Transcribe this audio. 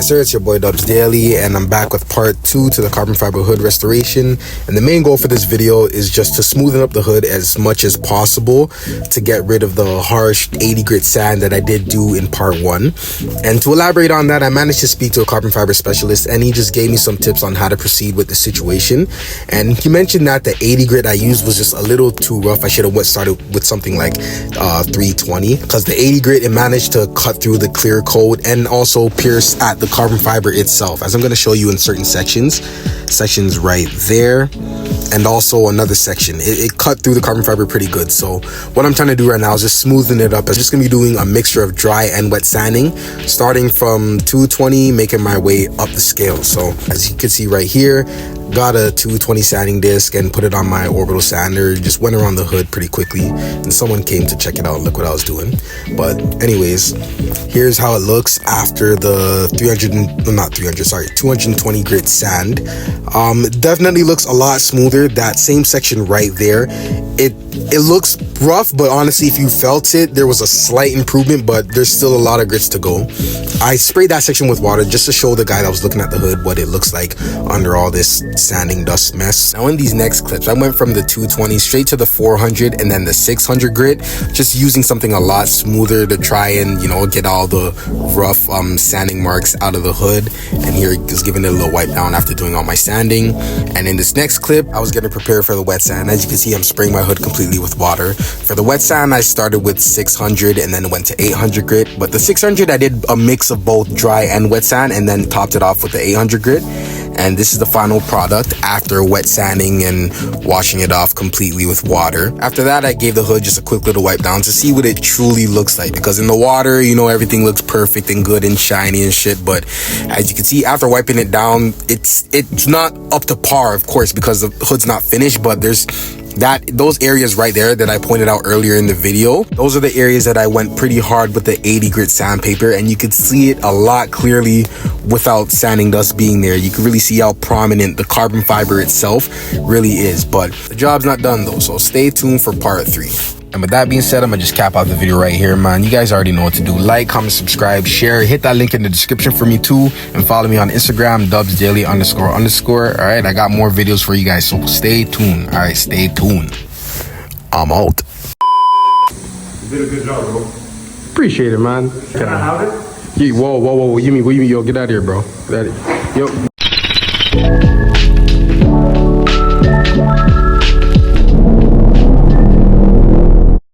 Yes sir, it's your boy Dubs Daily, and I'm back with part 2 to the carbon fiber hood restoration. And the main goal for this video is just to smoothen up the hood as much as possible to get rid of the harsh 80 grit sand that I did do in part 1. And to elaborate on that, I managed to speak to a carbon fiber specialist, and he just gave me some tips on how to proceed with the situation. And he mentioned that the 80 grit I used was just a little too rough. I should have started with something like 320, because the 80 grit, it managed to cut through the clear coat and also pierce at the carbon fiber itself, as I'm going to show you in certain sections right there, and also another section. It cut through the carbon fiber pretty good. So what I'm trying to do right now is just smoothen it up. I'm just going to be doing a mixture of dry and wet sanding, starting from 220, making my way up the scale. So as you can see right here, got a 220 sanding disc and put it on my orbital sander. Just went around the hood pretty quickly, and someone came to check it out. Look what I was doing. But anyways, here's how it looks after the 220 grit sand. It definitely looks a lot smoother. That same section right there, it looks rough, but honestly, if you felt it, there was a slight improvement, but there's still a lot of grits to go. I sprayed that section with water just to show the guy that was looking at the hood what it looks like under all this sanding dust mess. Now in these next clips, I went from the 220 straight to the 400 and then the 600 grit, just using something a lot smoother to try and, you know, get all the rough sanding marks out of the hood. And here is giving it a little wipe down after doing all my sanding. And in this next clip, I was getting prepared for the wet sand. As you can see, I'm spraying my hood completely with water. For the wet sand, I started with 600 and then went to 800 grit, but the 600 I did a mix of both dry and wet sand, and then topped it off with the 800 grit. And this is the final product after wet sanding and washing it off completely with water. After that, I gave the hood just a quick little wipe down to see what it truly looks like, because in the water, you know, everything looks perfect and good and shiny and shit, but as you can see, after wiping it down, it's not up to par, of course, because the hood's not finished, but there's those areas right there that I pointed out earlier in the video, those are the areas that I went pretty hard with the 80 grit sandpaper, and you could see it a lot clearly without sanding dust being there. You can really see how prominent the carbon fiber itself really is. But the job's not done though, so stay tuned for part 3. And with that being said, I'm gonna just cap out the video right here, man. You guys already know what to do. Like, comment, subscribe, share, hit that link in the description for me too, and follow me on Instagram, dubsdaily__. All right, I got more videos for you guys, so stay tuned. All right, stay tuned. I'm out. You did a good job, bro. Appreciate it, man. Can I have it? Whoa. What you mean? Yo, get out of here, bro. Get out of here. Yo.